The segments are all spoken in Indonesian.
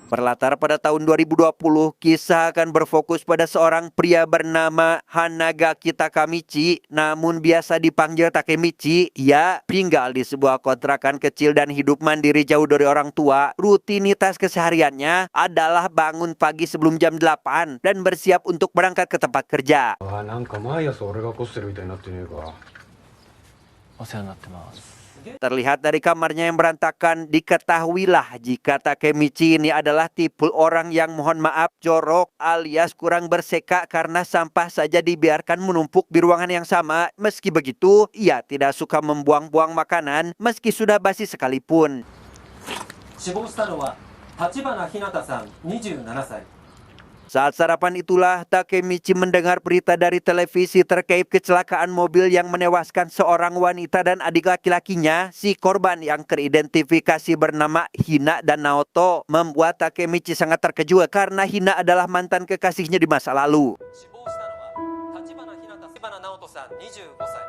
Berlatar pada tahun 2020, kisah akan berfokus pada seorang pria bernama Hanagaki Takemichi, namun biasa dipanggil Takemichi. Ia tinggal di sebuah kontrakan kecil dan hidup mandiri jauh dari orang tua. Rutinitas kesehariannya adalah bangun pagi sebelum jam 8 dan bersiap untuk berangkat ke tempat kerja. Terlihat dari kamarnya yang berantakan, diketahuilah jika Takemichi ini adalah tipe orang yang mohon maaf jorok alias kurang berseka karena sampah saja dibiarkan menumpuk di ruangan yang sama. Meski begitu, ia tidak suka membuang-buang makanan meski sudah basi sekalipun. 死亡したのは立花ひなたさん27歳。 Saat sarapan itulah Takemichi mendengar berita dari televisi terkait kecelakaan mobil yang menewaskan seorang wanita dan adik laki-lakinya. Si korban yang teridentifikasi bernama Hina dan Naoto membuat Takemichi sangat terkejut karena Hina adalah mantan kekasihnya di masa lalu. 死亡したのは立花ひなたさん直人さん25歳。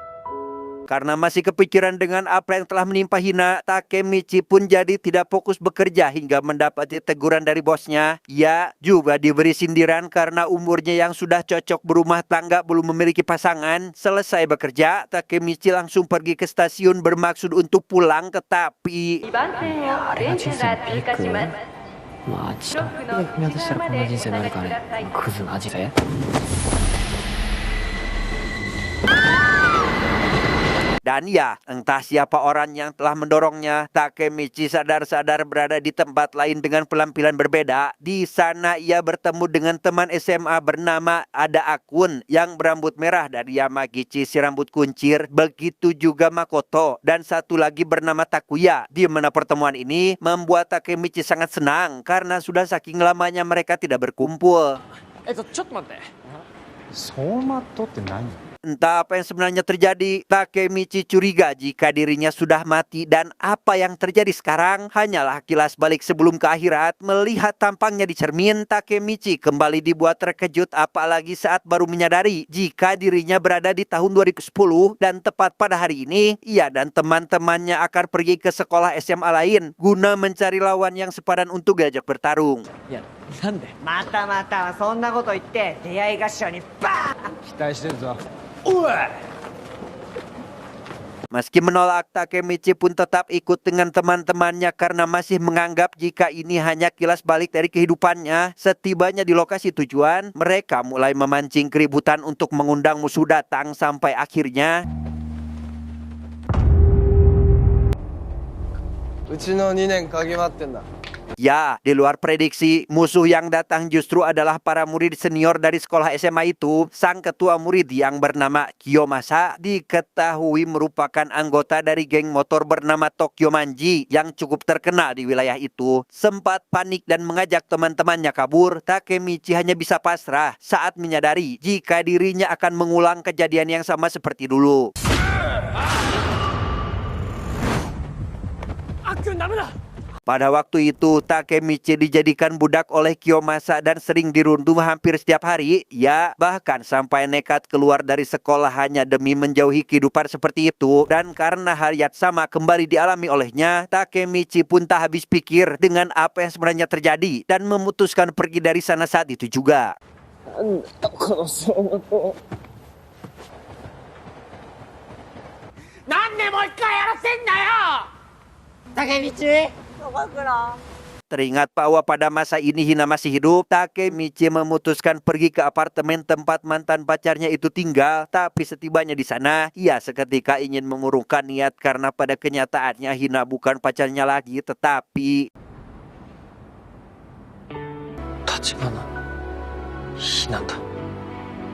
Karena masih kepikiran dengan apa yang telah menimpa Hina, Takemichi pun jadi tidak fokus bekerja hingga mendapati teguran dari bosnya. Ia juga diberi sindiran karena umurnya yang sudah cocok berumah tangga belum memiliki pasangan. Selesai bekerja, Takemichi langsung pergi ke stasiun bermaksud untuk pulang, tetapi あれが人生のピーク。マジだ。踏み外したらこんな人生になるからね。クズな人生。 Dan ya, entah siapa orang yang telah mendorongnya, Takemichi sadar-sadar berada di tempat lain dengan penampilan berbeda. Di sana ia bertemu dengan teman SMA bernama Ada Akun yang berambut merah dan Yamagichi si rambut kuncir. Begitu juga Makoto dan satu lagi bernama Takuya. Di mana pertemuan ini membuat Takemichi sangat senang karena sudah saking lamanya mereka tidak berkumpul. Entah apa yang sebenarnya terjadi, Takemichi curiga jika dirinya sudah mati dan apa yang terjadi sekarang hanyalah kilas balik sebelum ke akhirat. Melihat tampangnya di cermin, Takemichi kembali dibuat terkejut apalagi saat baru menyadari jika dirinya berada di tahun 2010 dan tepat pada hari ini ia dan teman-temannya akan pergi ke sekolah SMA lain guna mencari lawan yang sepadan untuk diajak bertarung. なんでまたまたそんなこと言って出会い頭にバーン 期待してるぞ。 Meski menolak, Takemichi pun tetap ikut dengan teman-temannya karena masih menganggap jika ini hanya kilas balik dari kehidupannya. Setibanya di lokasi tujuan, mereka mulai memancing keributan untuk mengundang musuh datang sampai akhirnya うちの2年嗅ぎ回ってんだ。 ya, di luar prediksi, musuh yang datang justru adalah para murid senior dari sekolah SMA itu. Sang ketua murid yang bernama Kiyomasa diketahui merupakan anggota dari geng motor bernama Tokyo Manji yang cukup terkenal di wilayah itu. Sempat panik dan mengajak teman-temannya kabur, Takemichi hanya bisa pasrah saat menyadari jika dirinya akan mengulang kejadian yang sama seperti dulu. Pada waktu itu, Takemichi dijadikan budak oleh Kiyomasa dan sering dirundung hampir setiap hari. Ya, bahkan sampai nekat keluar dari sekolah hanya demi menjauhi kehidupan seperti itu. Dan karena hal yang sama kembali dialami olehnya, Takemichi pun tak habis pikir dengan apa yang sebenarnya terjadi dan memutuskan pergi dari sana saat itu juga. なんでもう一回やらせんなよ竹道高倉 Teringat bahwa pada masa ini Hina masih hidup, Takemichi memutuskan pergi ke apartemen tempat mantan pacarnya itu tinggal. Tapi setibanya di sana, ia seketika ingin mengurungkan niat karena pada kenyataannya Hina bukan pacarnya lagi, tetapi 立花ひなた。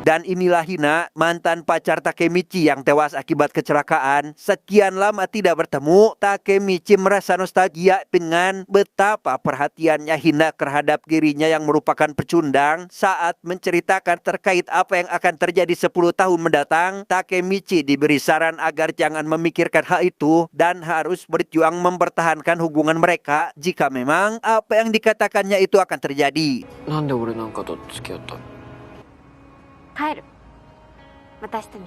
Dan inilah Hina, mantan pacar Takemichi yang tewas akibat kecelakaan. Sekian lama tidak bertemu, Takemichi merasa nostalgia dengan betapa perhatiannya Hina terhadap dirinya yang merupakan pecundang. Saat menceritakan terkait apa yang akan terjadi 10 tahun mendatang, Takemichi diberi saran agar jangan memikirkan hal itu dan harus berjuang mempertahankan hubungan mereka jika memang apa yang dikatakannya itu akan terjadi. なんで俺なんかと付き合ったの？帰る。また明日ね。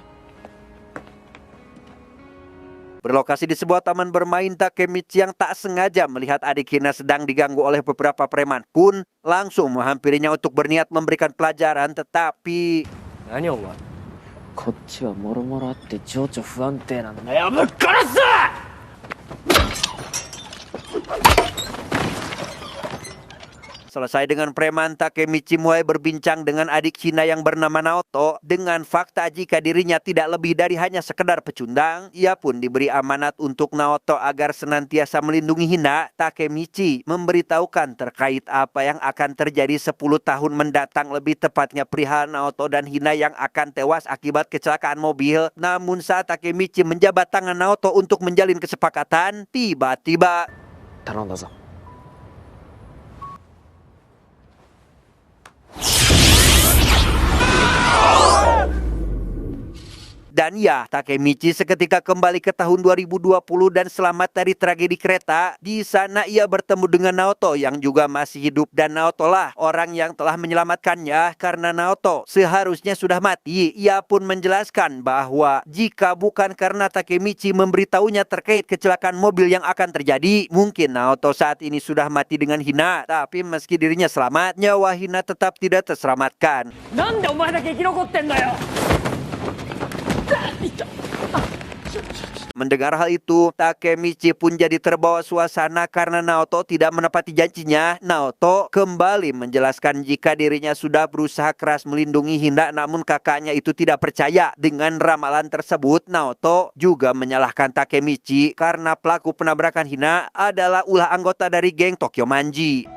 Berlokasi di sebuah taman bermain, Takemichi yang tak sengaja melihat adik Hina sedang diganggu oleh beberapa preman pun langsung menghampirinya untuk berniat memberikan pelajaran, tetapi 何お前。こっちはもろもろあって情緒不安定なんだよ。ぶっ殺す！ Selesai dengan preman, Takemichi mulai berbincang dengan adik Hina yang bernama Naoto dengan fakta jika dirinya tidak lebih dari hanya sekedar pecundang. Ia pun diberi amanat untuk Naoto agar senantiasa melindungi Hina. Takemichi memberitahukan terkait apa yang akan terjadi 10 tahun mendatang, lebih tepatnya perihal Naoto dan Hina yang akan tewas akibat kecelakaan mobil. Namun saat Takemichi menjabat tangan Naoto untuk menjalin kesepakatan, tiba-tiba 頼んだぞ。 Dan ya, Takemichi seketika kembali ke tahun 2020 dan selamat dari tragedi kereta. Di sana ia bertemu dengan Naoto yang juga masih hidup, dan Naoto lah orang yang telah menyelamatkannya karena Naoto seharusnya sudah mati. Ia pun menjelaskan bahwa jika bukan karena Takemichi memberitahunya terkait kecelakaan mobil yang akan terjadi, mungkin Naoto saat ini sudah mati dengan Hina. Tapi meski dirinya selamat, nyawa Hina tetap tidak terselamatkan. なんでお前だけ生き残ってんだよ。 Mendengar hal itu, Takemichi pun jadi terbawa suasana karena Naoto tidak menepati janjinya. Naoto kembali menjelaskan jika dirinya sudah berusaha keras melindungi Hina, namun kakaknya itu tidak percaya dengan ramalan tersebut. Naoto juga menyalahkan Takemichi karena pelaku penabrakan Hina adalah ulah anggota dari geng Tokyo Manji.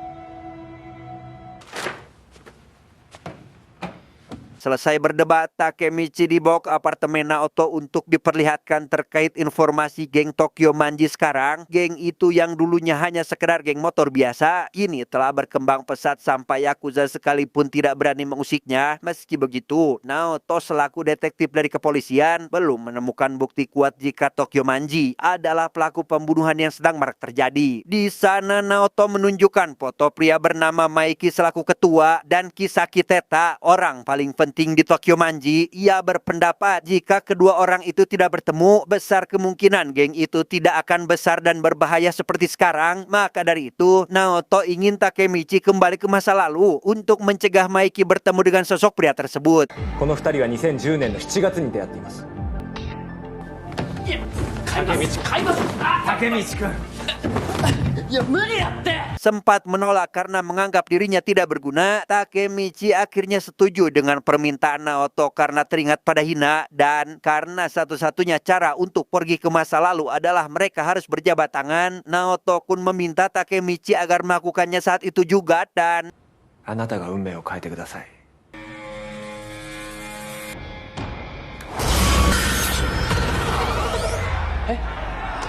Selesai berdebat, Takemichi dibawa ke apartemen Naoto untuk diperlihatkan terkait informasi geng Tokyo Manji sekarang. Geng itu yang dulunya hanya sekedar geng motor biasa, kini telah berkembang pesat sampai Yakuza sekalipun tidak berani mengusiknya. Meski begitu, Naoto selaku detektif dari kepolisian belum menemukan bukti kuat jika Tokyo Manji adalah pelaku pembunuhan yang sedang marak terjadi. Di sana Naoto menunjukkan foto pria bernama Maiki selaku ketua dan Kisaki Teta, orang paling penting di Tokyo Manji. Ia berpendapat jika kedua orang itu tidak bertemu, besar kemungkinan geng itu tidak akan besar dan berbahaya seperti sekarang. Maka dari itu, Naoto ingin Takemichi kembali ke masa lalu untuk mencegah Maiki bertemu dengan sosok pria tersebut. この2人は2010年の7月に出会っています。Sempat menolak karena menganggap dirinya tidak berguna, Takemichi akhirnya setuju dengan permintaan Naoto karena teringat pada Hina, dan karena satu-satunya cara untuk pergi ke masa lalu adalah mereka harus berjabat tangan. Naoto pun meminta Takemichi agar melakukannya saat itu juga, dan あなたが運命を変えてください。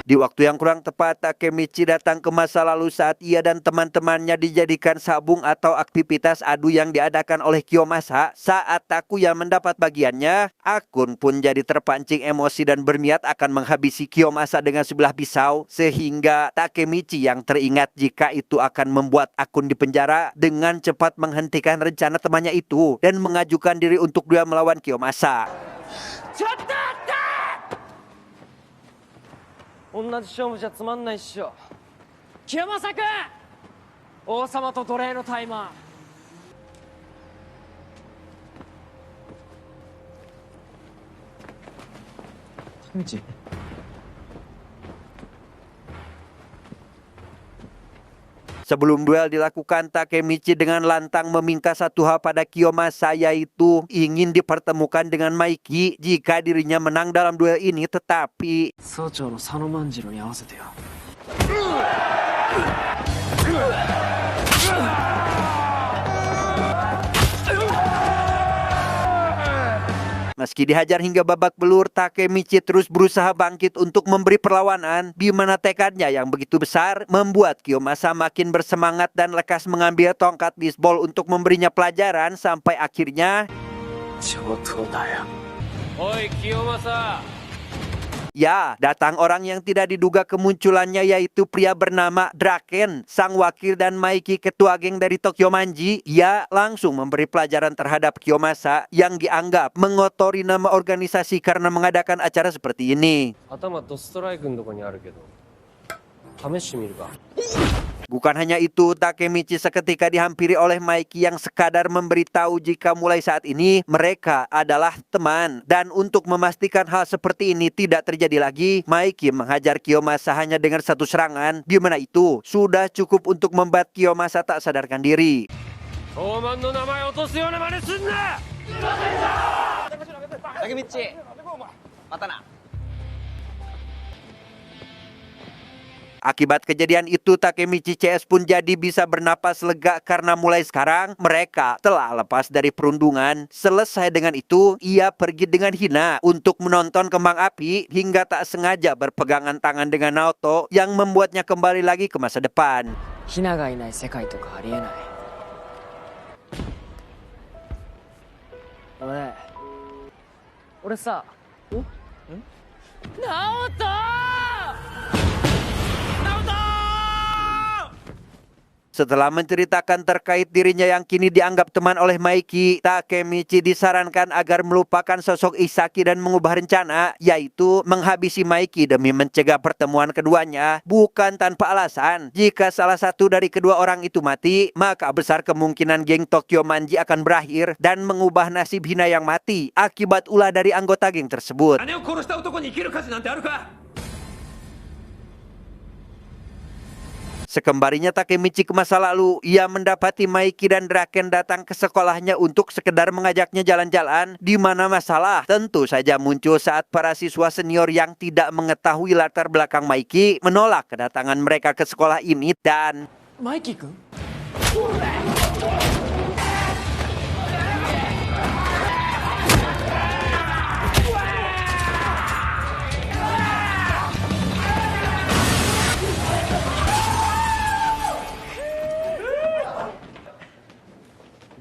di waktu yang kurang tepat, Takemichi datang ke masa lalu saat ia dan teman-temannya dijadikan sabung atau aktivitas adu yang diadakan oleh Kiyomasa. Saat Takuya mendapat bagiannya, Akun pun jadi terpancing emosi dan berniat akan menghabisi Kiyomasa dengan sebilah pisau, sehingga Takemichi yang teringat jika itu akan membuat Akun dipenjara dengan cepat menghentikan rencana temannya itu dan mengajukan diri untuk duel melawan Kiyomasa. 同じ勝負じゃつまんないっしょ。清正君、王様と奴隷のタイマー。道。 Sebelum duel dilakukan, Takemichi dengan lantang meminta satu hal pada Kiyomasa, yaitu ingin dipertemukan dengan Maiki jika dirinya menang dalam duel ini. Tetapi 総長の佐野万次郎に合わせてよ。 meski dihajar hingga babak belur, Takemichi terus berusaha bangkit untuk memberi perlawanan, di mana tekadnya yang begitu besar membuat Kiyomasa makin bersemangat dan lekas mengambil tongkat bisbol untuk memberinya pelajaran sampai akhirnya 上等だよ。おい清正、Ya, datang orang yang tidak diduga kemunculannya yaitu pria bernama Draken, sang wakil dan Maiki ketua geng dari Tokyo Manji. Ia langsung memberi pelajaran terhadap Kiyomasa yang dianggap mengotori nama organisasi karena mengadakan acara seperti ini. 頭ドストライクのとこにあるけど試してみるか。 Bukan hanya itu, Takemichi seketika dihampiri oleh Maiki yang sekadar memberitahu jika mulai saat ini mereka adalah teman. Dan untuk memastikan hal seperti ini tidak terjadi lagi, Maiki menghajar Kiyomasa hanya dengan satu serangan, di mana itu sudah cukup untuk membuat Kiyomasa tak sadarkan diri. 東満の名前を落とすような真似すんな。竹道またな。 Akibat kejadian itu, Takemichi CS pun jadi bisa bernapas lega karena mulai sekarang mereka telah lepas dari perundungan. Selesai dengan itu, ia pergi dengan Hina untuk menonton kembang api hingga tak sengaja berpegangan tangan dengan Naoto yang membuatnya kembali lagi ke masa depan. ヒナがいない世界とかありえない。俺さ、ナオト！ Setelah menceritakan terkait dirinya yang kini dianggap teman oleh Maiki, Takemichi disarankan agar melupakan sosok Isaki dan mengubah rencana, yaitu menghabisi Maiki demi mencegah pertemuan keduanya. Bukan tanpa alasan, jika salah satu dari kedua orang itu mati, maka besar kemungkinan geng Tokyo Manji akan berakhir dan mengubah nasib Hina yang mati akibat ulah dari anggota geng tersebut. Sekembalinya Takemichi ke masa lalu, ia mendapati Maiki dan Draken datang ke sekolahnya untuk sekedar mengajaknya jalan-jalan, di mana masalah tentu saja muncul saat para siswa senior yang tidak mengetahui latar belakang Maiki menolak kedatangan mereka ke sekolah ini dan... マイキー君？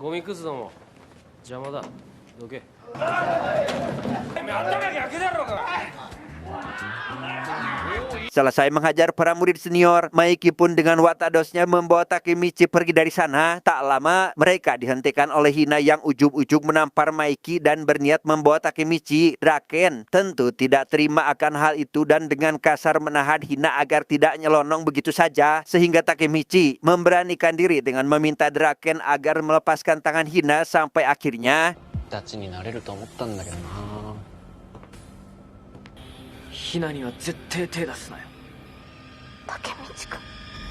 ゴミくずども邪魔だ。どけ。Selesai menghajar para murid senior, Maiki pun dengan watadosnya membawa Takemichi pergi dari sana. Tak lama, mereka dihentikan oleh Hina yang ujug-ujug menampar Maiki dan berniat membawa Takemichi. Draken tentu tidak terima akan hal itu dan dengan kasar menahan Hina agar tidak nyelonong begitu saja. Sehingga Takemichi memberanikan diri dengan meminta Draken agar melepaskan tangan Hina sampai akhirnya... ダチになれると思ったんだけどな。ヒナには絶対手出すなよ。竹道く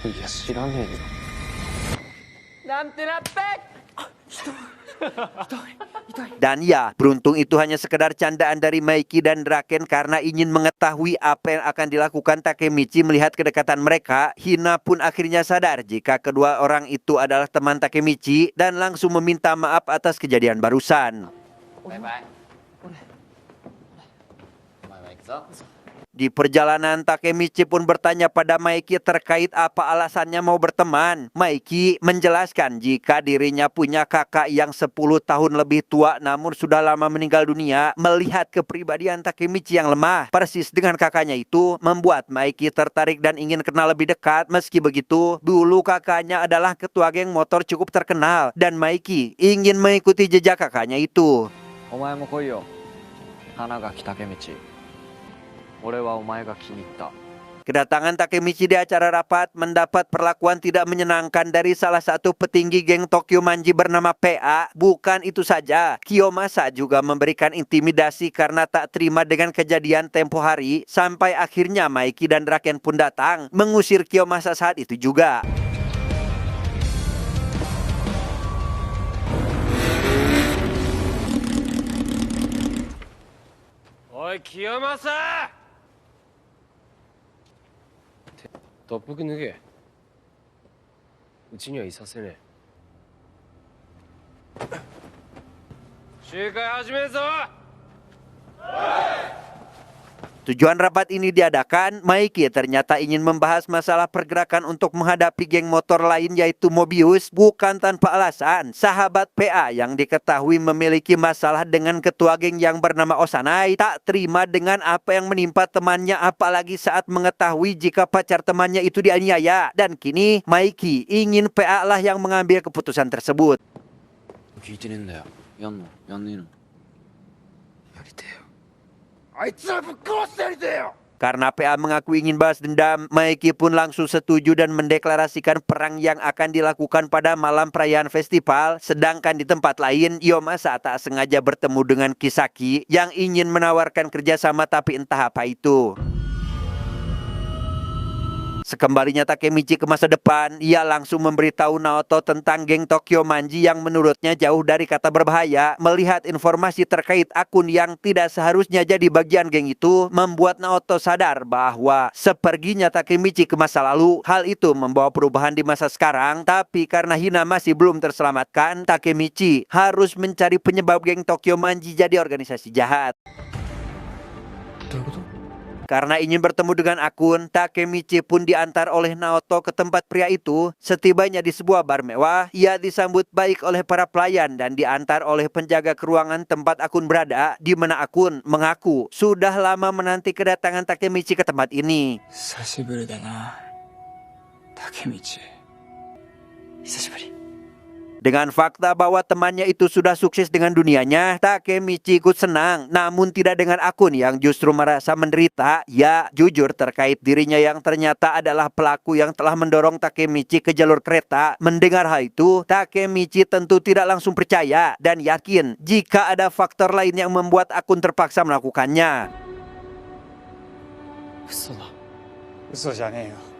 ん。いや知らねえよ。なんてなって。 Dan ya, beruntung itu hanya sekedar candaan dari Maiki dan Draken karena ingin mengetahui apa yang akan dilakukan Takemichi melihat kedekatan mereka. Hina pun akhirnya sadar jika kedua orang itu adalah teman Takemichi dan langsung meminta maaf atas kejadian barusan. バイバイ。お前は行くぞ。 Di perjalanan, Takemichi pun bertanya pada Maiki terkait apa alasannya mau berteman. Maiki menjelaskan jika dirinya punya kakak yang 10 tahun lebih tua namun sudah lama meninggal dunia. Melihat kepribadian Takemichi yang lemah persis dengan kakaknya itu membuat Maiki tertarik dan ingin kenal lebih dekat. Meski begitu, dulu kakaknya adalah ketua geng motor cukup terkenal dan Maiki ingin mengikuti jejak kakaknya itu. お前も来いよ。花垣竹道。俺はお前が気に入った。 Kedatangan Takemichi di acara rapat mendapat perlakuan tidak menyenangkan dari salah satu petinggi geng Tokyo Manji bernama PA. Bukan itu saja, Kiyomasa juga memberikan intimidasi karena tak terima dengan kejadian tempo hari. Sampai akhirnya Maiki dan Draken pun datang mengusir Kiyomasa saat itu juga. Oi, Kiyomasa! 特服脱げ。うちにはいさせねえ。集会始めるぞ。Tujuan rapat ini diadakan, Maiki ternyata ingin membahas masalah pergerakan untuk menghadapi geng motor lain yaitu Mobius, bukan tanpa alasan. Sahabat PA yang diketahui memiliki masalah dengan ketua geng yang bernama Osanai tak terima dengan apa yang menimpa temannya, apalagi saat mengetahui jika pacar temannya itu dianiaya. Dan kini Maiki ingin PA lah yang mengambil keputusan tersebut. 聞いてねえんだよ。やんのやんねえの。やりてえよ。 Karena PA mengaku ingin balas dendam, Maiki pun langsung setuju dan mendeklarasikan perang yang akan dilakukan pada malam perayaan festival. Sedangkan di tempat lain, Yomasa tak sengaja bertemu dengan Kisaki yang ingin menawarkan kerjasama tapi entah apa itu. Sekembalinya Takemichi ke masa depan, ia langsung memberitahu Naoto tentang geng Tokyo Manji yang menurutnya jauh dari kata berbahaya. Melihat informasi terkait akun yang tidak seharusnya jadi bagian geng itu, membuat Naoto sadar bahwa seperginya Takemichi ke masa lalu, hal itu membawa perubahan di masa sekarang. Tapi karena Hina masih belum terselamatkan, Takemichi harus mencari penyebab geng Tokyo Manji jadi organisasi jahat. Karena ingin bertemu dengan Akun, Takemichi pun diantar oleh Naoto ke tempat pria itu. Setibanya di sebuah bar mewah, ia disambut baik oleh para pelayan dan diantar oleh penjaga ke ruangan tempat Akun berada, di mana Akun mengaku sudah lama menanti kedatangan Takemichi ke tempat ini. 久しぶりだな、竹道。久しぶり。 Dengan fakta bahwa temannya itu sudah sukses dengan dunianya, Takemichi ikut senang. Namun tidak dengan Akun yang justru merasa menderita. Ya, jujur terkait dirinya yang ternyata adalah pelaku yang telah mendorong Takemichi ke jalur kereta. Mendengar hal itu, Takemichi tentu tidak langsung percaya dan yakin jika ada faktor lain yang membuat Akun terpaksa melakukannya. 嘘だ。嘘じゃねえよ。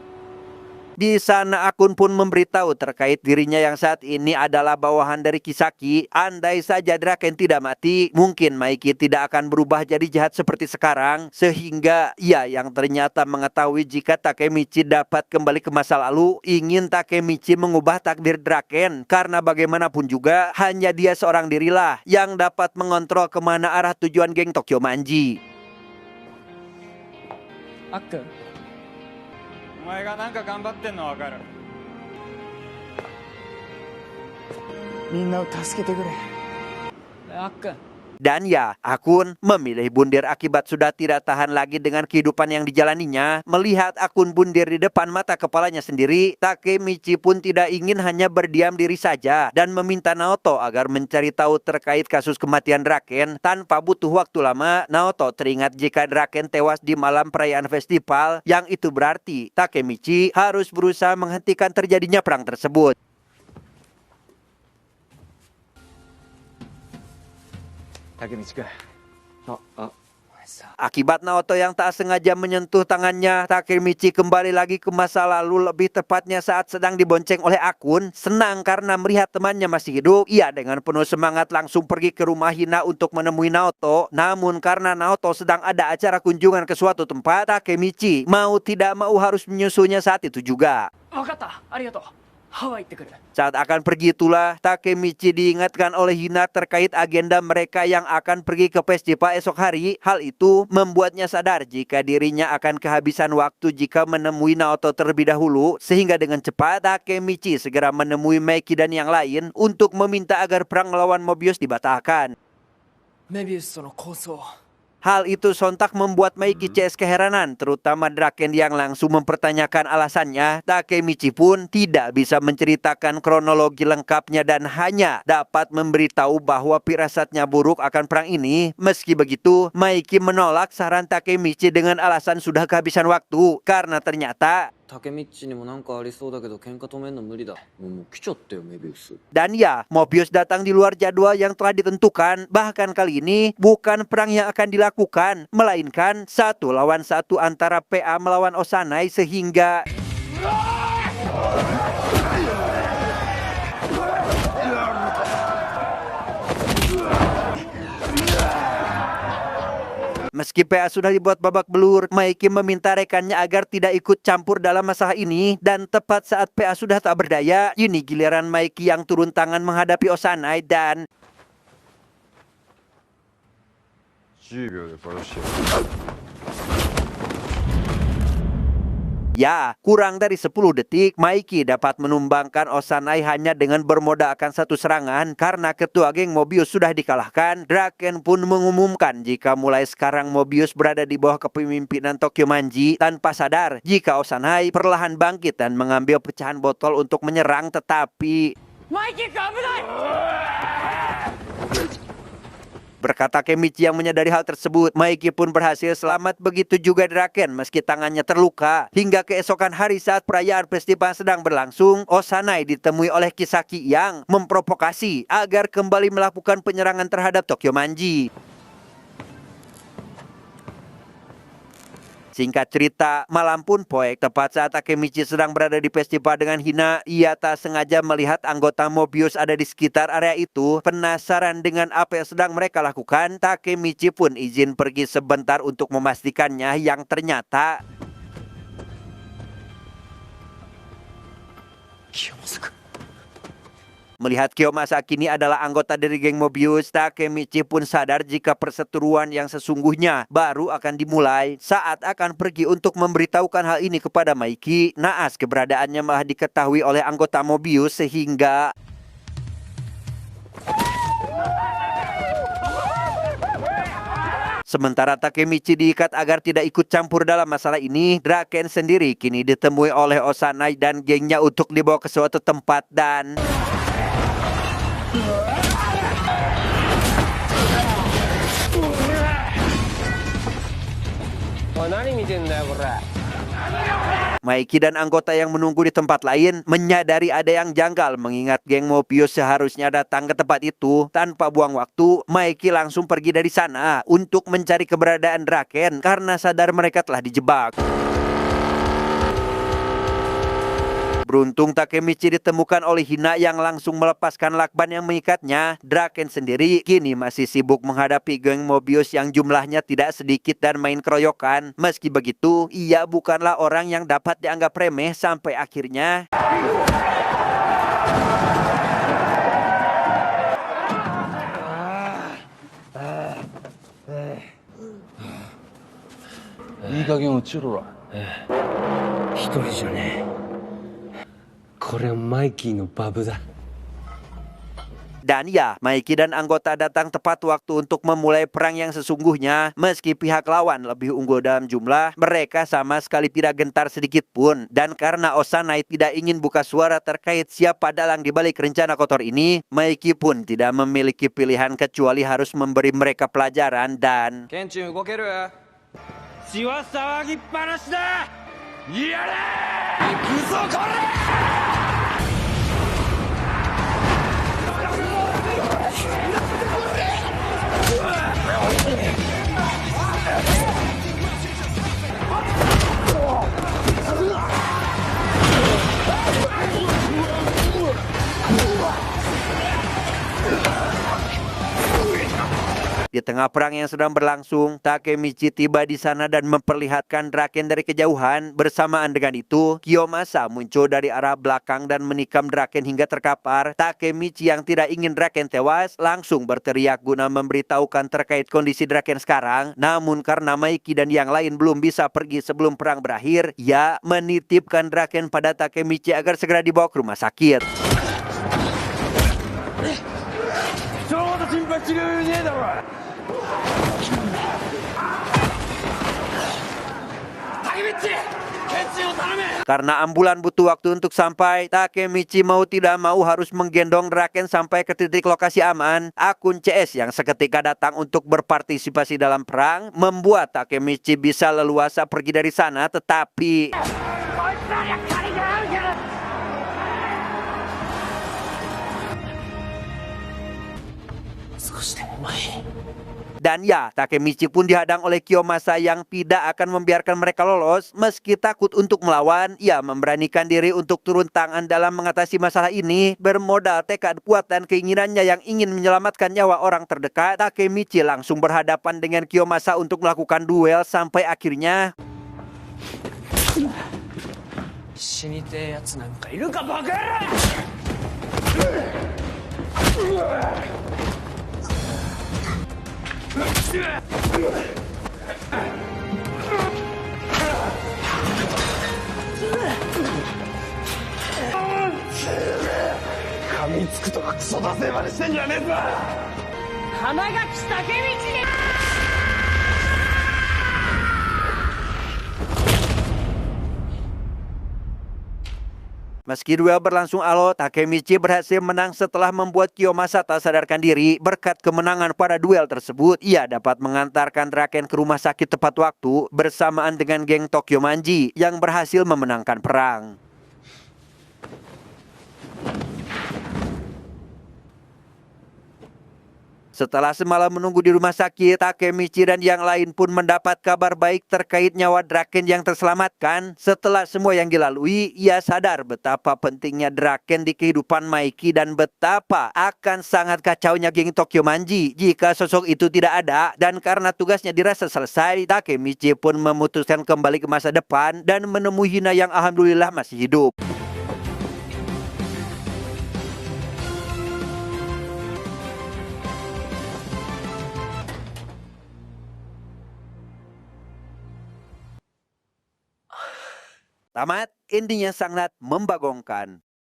Di sana Akun pun memberitahu terkait dirinya yang saat ini adalah bawahan dari Kisaki. Andai saja Draken tidak mati, mungkin Maiki tidak akan berubah jadi jahat seperti sekarang. Sehingga ia yang ternyata mengetahui jika Takemichi dapat kembali ke masa lalu, ingin Takemichi mengubah takdir Draken. Karena bagaimanapun juga, hanya dia seorang dirilah yang dapat mengontrol kemana arah tujuan geng Tokyo Manji. あっくん。お前がなんか頑張ってんのわかる。みんなを助けてくれ。あっくん。 Dan ya, Akun memilih bundir akibat sudah tidak tahan lagi dengan kehidupan yang dijalaninya. Melihat Akun bundir di depan mata kepalanya sendiri, Takemichi pun tidak ingin hanya berdiam diri saja dan meminta Naoto agar mencari tahu terkait kasus kematian Draken. Tanpa butuh waktu lama, Naoto teringat jika Draken tewas di malam perayaan festival, yang itu berarti Takemichi harus berusaha menghentikan terjadinya perang tersebut. Takemichi-kun. Akibat Naoto yang tak sengaja menyentuh tangannya, Takemichi kembali lagi ke masa lalu, lebih tepatnya saat sedang dibonceng oleh Akun. Senang karena melihat temannya masih hidup, ia dengan penuh semangat langsung pergi ke rumah Hina untuk menemui Naoto. Namun karena Naoto sedang ada acara kunjungan ke suatu tempat, Takemichi mau tidak mau harus menyusulnya saat itu juga. わかった。ありがとう。ハワイ行ってくる。 Saat akan pergi itulah, Takemichi diingatkan oleh Hina terkait agenda mereka yang akan pergi ke festival esok hari. Hal itu membuatnya sadar jika dirinya akan kehabisan waktu jika menemui Naoto terlebih dahulu. Sehingga dengan cepat, Takemichi segera menemui Maiki dan yang lain untuk meminta agar perang melawan Mobius dibatalkan. メビウスとの構想。 Hal itu sontak membuat Maiki CS keheranan, terutama Draken yang langsung mempertanyakan alasannya. Takemichi pun tidak bisa menceritakan kronologi lengkapnya dan hanya dapat memberitahu bahwa firasatnya buruk akan perang ini. Meski begitu, Maiki menolak saran Takemichi dengan alasan sudah kehabisan waktu, karena ternyata タケミッチにもなんかありそうだけど喧嘩止めんの無理だ。もう来ちゃったよメビウス。 dan ya, Mobius datang di luar jadwal yang telah ditentukan. Bahkan kali ini bukan perang yang akan dilakukan, melainkan 1 lawan 1 antara PA melawan Osanai sehingga meski PA sudah dibuat babak belur, Maiki meminta rekannya agar tidak ikut campur dalam masalah ini. Dan tepat saat PA sudah tak berdaya, ini giliran Maiki yang turun tangan menghadapi Osanai dan 10秒で殺してやる Ya, kurang dari 10 detik, Maiki dapat menumbangkan Osanai hanya dengan bermodalkan satu serangan. Karena ketua geng Mobius sudah dikalahkan, Draken pun mengumumkan jika mulai sekarang Mobius berada di bawah kepemimpinan Tokyo Manji, tanpa sadar jika Osanai perlahan bangkit dan mengambil pecahan botol untuk menyerang, tetapi berkat Takemichi yang menyadari hal tersebut, Maiki pun berhasil selamat, begitu juga Draken meski tangannya terluka. Hingga keesokan hari saat perayaan festival sedang berlangsung, Osanai ditemui oleh Kisaki yang memprovokasi agar kembali melakukan penyerangan terhadap Tokyo Manji. Singkat cerita, malam pun poek, tepat saat Takemichi sedang berada di festival dengan Hina, ia tak sengaja melihat anggota Mobius ada di sekitar area itu. Penasaran dengan apa yang sedang mereka lakukan, Takemichi pun izin pergi sebentar untuk memastikannya, yang ternyata melihat Kiyomasa kini adalah anggota dari geng Mobius, Takemichi pun sadar jika perseteruan yang sesungguhnya baru akan dimulai. Saat akan pergi untuk memberitahukan hal ini kepada Maiki, naas keberadaannya malah diketahui oleh anggota Mobius sehingga sementara Takemichi diikat agar tidak ikut campur dalam masalah ini, Draken sendiri kini ditemui oleh Osanai dan gengnya untuk dibawa ke suatu tempat dan Maiki dan anggota yang menunggu di tempat lain menyadari ada yang janggal, mengingat geng Mobius seharusnya datang ke tempat itu. Tanpa buang waktu, Maiki langsung pergi dari sana untuk mencari keberadaan Draken karena sadar mereka telah dijebak. Beruntung Takemichi ditemukan oleh Hina yang langsung melepaskan lakban yang mengikatnya. Draken sendiri kini masih sibuk menghadapi geng Mobius yang jumlahnya tidak sedikit dan main keroyokan. Meski begitu, ia bukanlah orang yang dapat dianggap remeh sampai akhirnya dan ya, Maiki dan anggota datang tepat waktu untuk memulai perang yang sesungguhnya. Meski pihak lawan lebih unggul dalam jumlah, mereka sama sekali tidak gentar sedikit pun. Dan karena Osanai tidak ingin buka suara terkait siapa dalang di balik rencana kotor ini, Maiki pun tidak memiliki pilihan kecuali harus memberi mereka pelajaran dan Kenshin, 動ける? 血は騒ぎっぱなしだ。やれ！行くぞこれ！ Di tengah perang yang sedang berlangsung, Takemichi tiba di sana dan memperlihatkan Draken dari kejauhan. Bersamaan dengan itu, Kiyomasa muncul dari arah belakang dan menikam Draken hingga terkapar. Takemichi yang tidak ingin Draken tewas langsung berteriak guna memberitahukan terkait kondisi Draken sekarang. Namun karena Maiki dan yang lain belum bisa pergi sebelum perang berakhir, ia menitipkan Draken pada Takemichi agar segera dibawa ke rumah sakit. Karena ambulan butuh waktu untuk sampai, Takemichi mau tidak mau harus menggendong Draken sampai ke titik lokasi aman. Akun CS yang seketika datang untuk berpartisipasi dalam perang membuat Takemichi bisa leluasa pergi dari sana, tetapi dan ya, Takemichi pun dihadang oleh Kiyomasa yang tidak akan membiarkan mereka lolos. Meski takut untuk melawan, ia memberanikan diri untuk turun tangan dalam mengatasi masalah ini. Bermodal tekad kuat dan keinginannya yang ingin menyelamatkan nyawa orang terdekat, Takemichi langsung berhadapan dengan Kiyomasa untuk melakukan duel sampai akhirnya つくとかクソだせえまでしてんじゃねえぞ。花垣武道。Meski duel berlangsung alot, Takemichi berhasil menang setelah membuat Kiyomasa tak sadarkan diri. Berkat kemenangan pada duel tersebut, ia dapat mengantarkan Draken ke rumah sakit tepat waktu bersamaan dengan geng Tokyo Manji yang berhasil memenangkan perang. Setelah semalam menunggu di rumah sakit, Takemichi dan yang lain pun mendapat kabar baik terkait nyawa Draken yang terselamatkan. Setelah semua yang dilalui, ia sadar betapa pentingnya Draken di kehidupan Maiki dan betapa akan sangat kacaunya geng Tokyo Manji jika sosok itu tidak ada. Dan karena tugasnya dirasa selesai, Takemichi pun memutuskan kembali ke masa depan dan menemui Hina yang alhamdulillah masih hidup. Tamat, intinya sangat membagongkan.